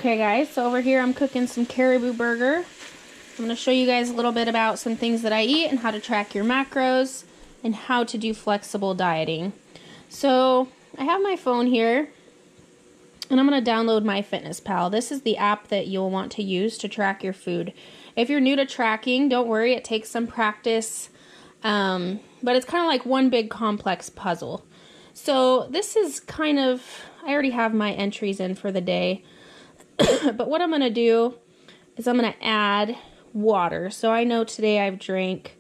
Okay guys, so over here I'm cooking some caribou burger. I'm going to show you guys a little bit about some things that I eat and how to track your macros and how to do flexible dieting. So I have my phone here and I'm going to download MyFitnessPal. This is the app that you'll want to use to track your food. If you're new to tracking, don't worry, it takes some practice, but it's kind of like one big complex puzzle. So this is kind of, I already have my entries in for the day. But what I'm going to do is I'm going to add water. So I know today I've drank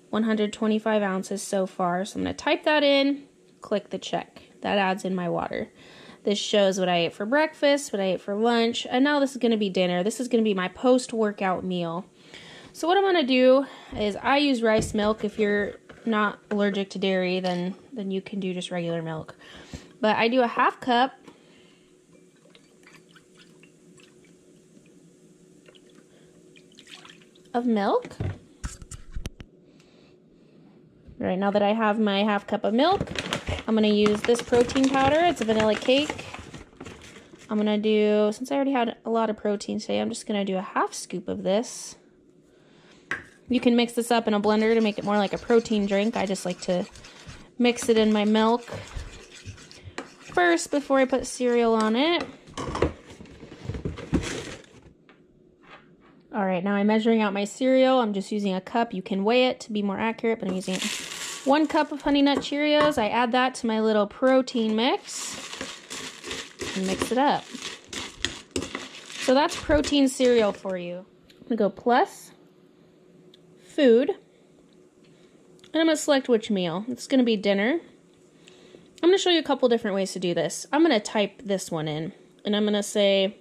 125 ounces so far. So I'm going to type that in, click the check. That adds in my water. This shows what I ate for breakfast, what I ate for lunch, and now this is going to be dinner. This is going to be my post-workout meal. So what I'm going to do is I use rice milk. If you're not allergic to dairy, then you can do just regular milk. But I do a half cup of milk. All right, now that I have my half cup of milk, I'm going to use this protein powder. It's a vanilla cake. I'm going to do, since I already had a lot of protein today, I'm just going to do a half scoop of this. You can mix this up in a blender to make it more like a protein drink. I just like to mix it in my milk first before I put cereal on it. All right, now I'm measuring out my cereal. I'm just using a cup. You can weigh it to be more accurate, but I'm using 1 cup of Honey Nut Cheerios. I add that to my little protein mix and mix it up. So that's protein cereal for you. I'm gonna go plus food, and I'm gonna select which meal. It's gonna be dinner. I'm gonna show you a couple different ways to do this. I'm gonna type this one in, and I'm gonna say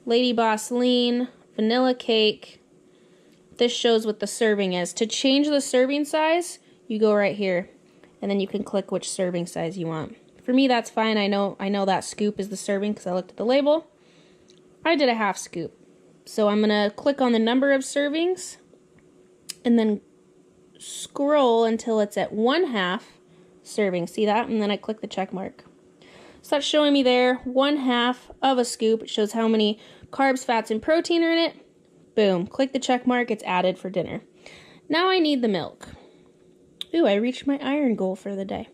Lady Boss Lean, vanilla cake. This shows what the serving is. To change the serving size, you go right here, and then you can click which serving size you want. For me, that's fine. I know that scoop is the serving because I looked at the label. I did a half scoop. So I'm gonna click on the number of servings, and then scroll until it's at 1/2 serving. See that? And then I click the check mark. So that's showing me there 1/2 of a scoop. It shows how many carbs, fats, and protein are in it. Boom. Click the check mark. It's added for dinner. Now I need the milk. Ooh, I reached my iron goal for the day.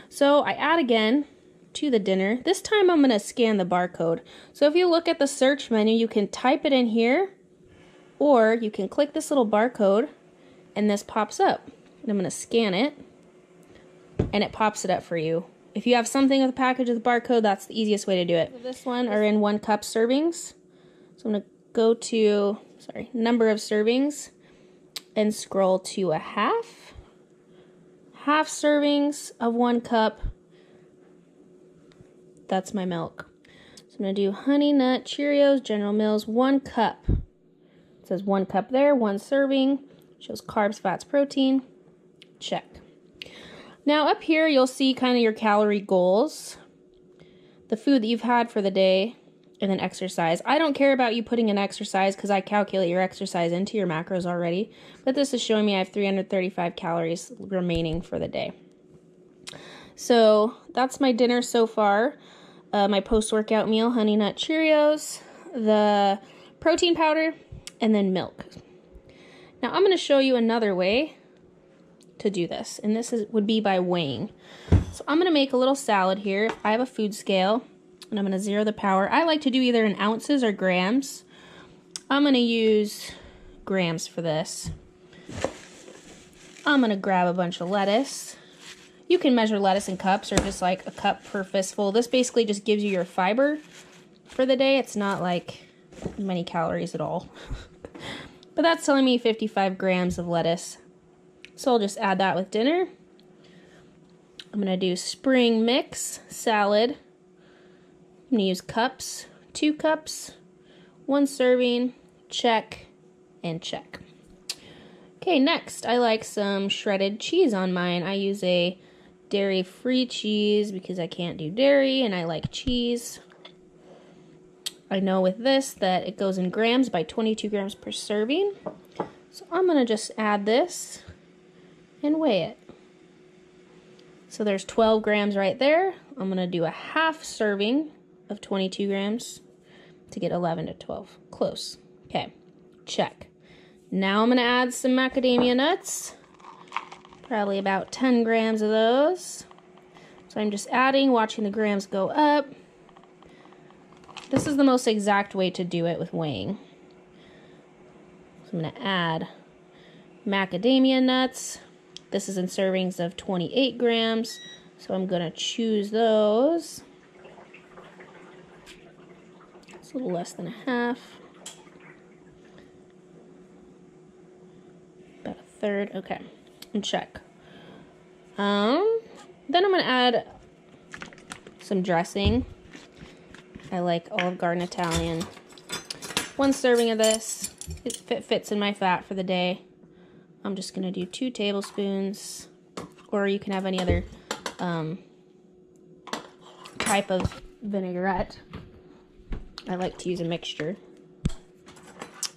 So I add again to the dinner. This time I'm going to scan the barcode. So if you look at the search menu, you can type it in here, or you can click this little barcode and this pops up. And I'm going to scan it and it pops it up for you. If you have something with a package with a barcode, that's the easiest way to do it. This one are in 1 cup servings. So I'm going to go to, number of servings and scroll to a half. Half servings of 1 cup. That's my milk. So I'm going to do Honey Nut Cheerios, General Mills, 1 cup. It says 1 cup there, 1 serving. Shows carbs, fats, protein. Check. Now up here you'll see kind of your calorie goals, the food that you've had for the day, and then exercise. I don't care about you putting in exercise because I calculate your exercise into your macros already, but this is showing me I have 335 calories remaining for the day. So that's my dinner so far. My post-workout meal, Honey Nut Cheerios, the protein powder, and then milk. Now I'm going to show you another way to do this, and this would be by weighing. So I'm going to make a little salad here. I have a food scale, and I'm going to 0 the power. I like to do either in ounces or grams. I'm going to use grams for this. I'm going to grab a bunch of lettuce. You can measure lettuce in cups or just like a cup per fistful. This basically just gives you your fiber for the day. It's not like many calories at all. But that's telling me 55 grams of lettuce. So I'll just add that with dinner. I'm going to do spring mix salad. I'm going to use cups, 2 cups, 1 serving, check, and check. Okay, next I like some shredded cheese on mine. I use a dairy-free cheese because I can't do dairy and I like cheese. I know with this that it goes in grams by 22 grams per serving. So I'm going to just add this and weigh it. So there's 12 grams right there. I'm going to do a half serving of 22 grams to get 11 to 12. Close. Okay, check. Now I'm going to add some macadamia nuts. Probably about 10 grams of those. So I'm just adding, watching the grams go up. This is the most exact way to do it with weighing. So I'm going to add macadamia nuts. This is in servings of 28 grams. So I'm going to choose those. It's a little less than a half. About a third. Okay. And check. Then I'm going to add some dressing. I like Olive Garden Italian. 1 serving of this. It fits in my fat for the day. I'm just going to do 2 tablespoons. Or you can have any other type of vinaigrette. I like to use a mixture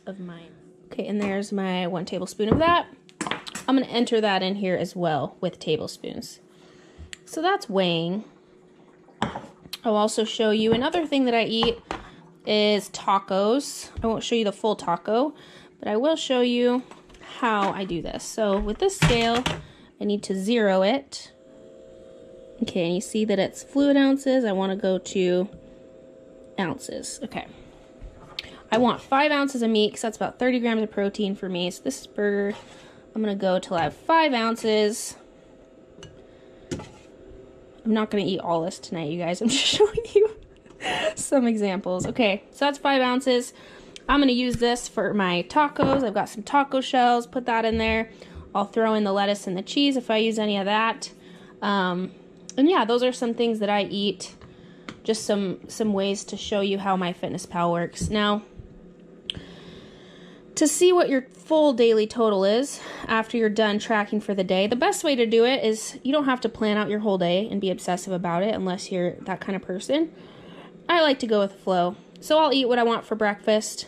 of mine. Okay, and there's my 1 tablespoon of that. I'm going to enter that in here as well with tablespoons. So that's weighing. I'll also show you another thing that I eat is tacos. I won't show you the full taco, but I will show you how I do this. So with this scale, I need to 0 it. Okay, and you see that it's fluid ounces. I want to go to ounces. Okay. I want 5 ounces of meat because that's about 30 grams of protein for me. So this is burger. I'm going to go till I have 5 ounces. I'm not going to eat all this tonight, you guys. I'm just showing you some examples. Okay, so that's 5 ounces. I'm going to use this for my tacos. I've got some taco shells. Put that in there. I'll throw in the lettuce and the cheese if I use any of that. And yeah, those are some things that I eat. Just some ways to show you how MyFitnessPal works. Now, to see what your full daily total is after you're done tracking for the day, the best way to do it is you don't have to plan out your whole day and be obsessive about it unless you're that kind of person. I like to go with the flow. So I'll eat what I want for breakfast.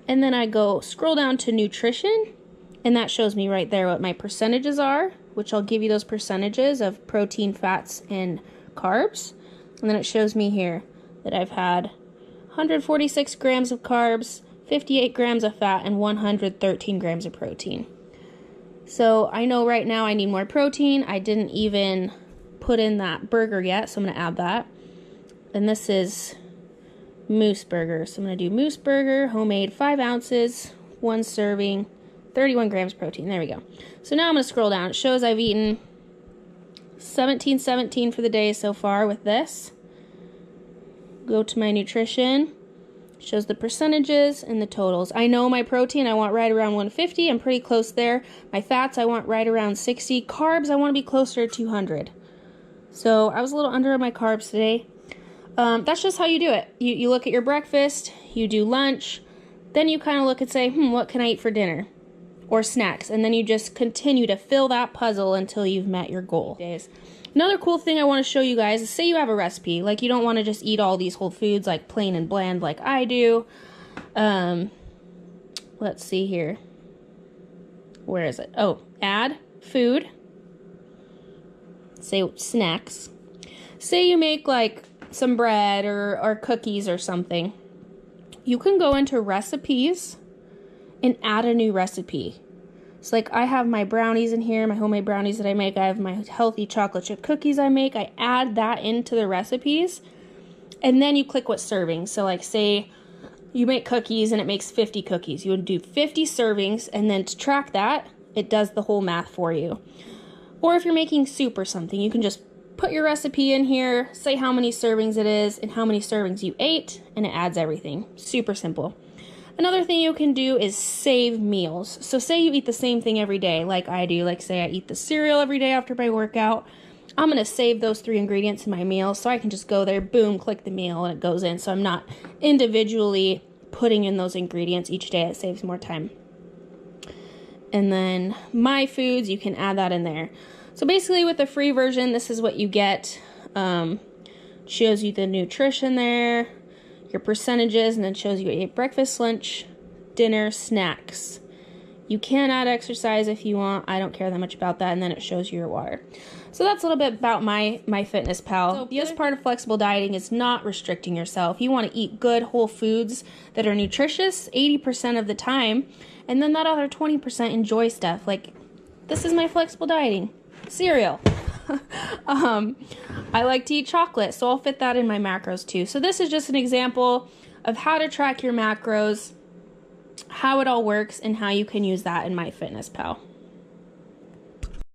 And then I go scroll down to nutrition, and that shows me right there what my percentages are, which I'll give you those percentages of protein, fats, and carbs. And then it shows me here that I've had 146 grams of carbs, 58 grams of fat, and 113 grams of protein. So I know right now I need more protein. I didn't even put in that burger yet, so I'm going to add that. And this is Moose Burger. So I'm going to do Moose Burger, homemade, 5 ounces, 1 serving, 31 grams protein. There we go. So now I'm going to scroll down. It shows I've eaten 17 for the day so far with this. Go to my nutrition. Shows the percentages and the totals. I know my protein I want right around 150. I'm pretty close there. My fats I want right around 60. Carbs I want to be closer to 200. So I was a little under on my carbs today. That's just how you do it. You look at your breakfast, you do lunch, then you kind of look and say, what can I eat for dinner? Or snacks. And then you just continue to fill that puzzle until you've met your goal. Another cool thing I want to show you guys is, say you have a recipe, like you don't want to just eat all these whole foods like plain and bland like I do. Let's see here. Where is it? Oh, add food. Say snacks. Say you make like some bread or cookies or something. You can go into recipes and add a new recipe. It's like I have my brownies in here, my homemade brownies that I make. I have my healthy chocolate chip cookies I make. I add that into the recipes, and then you click what serving. So like say you make cookies and it makes 50 cookies. You would do 50 servings, and then to track that, it does the whole math for you. Or if you're making soup or something, you can just put your recipe in here, say how many servings it is and how many servings you ate, and it adds everything. Super simple. Another thing you can do is save meals. So say you eat the same thing every day, like I do. Like say I eat the cereal every day after my workout. I'm going to save those 3 ingredients in my meal so I can just go there, boom, click the meal, and it goes in. So I'm not individually putting in those ingredients each day. It saves more time. And then My Foods, you can add that in there. So basically with the free version, this is what you get. Shows you the nutrition there, your percentages, and then shows you what you ate breakfast, lunch, dinner, snacks. You can add exercise if you want. I don't care that much about that. And then it shows you your water. So that's a little bit about MyFitnessPal. So the other part of flexible dieting is not restricting yourself. You want to eat good whole foods that are nutritious 80% of the time. And then that other 20% enjoy stuff. Like, this is my flexible dieting. Cereal. I like to eat chocolate, so I'll fit that in my macros too. So this is just an example of how to track your macros, how it all works, and how you can use that in MyFitnessPal.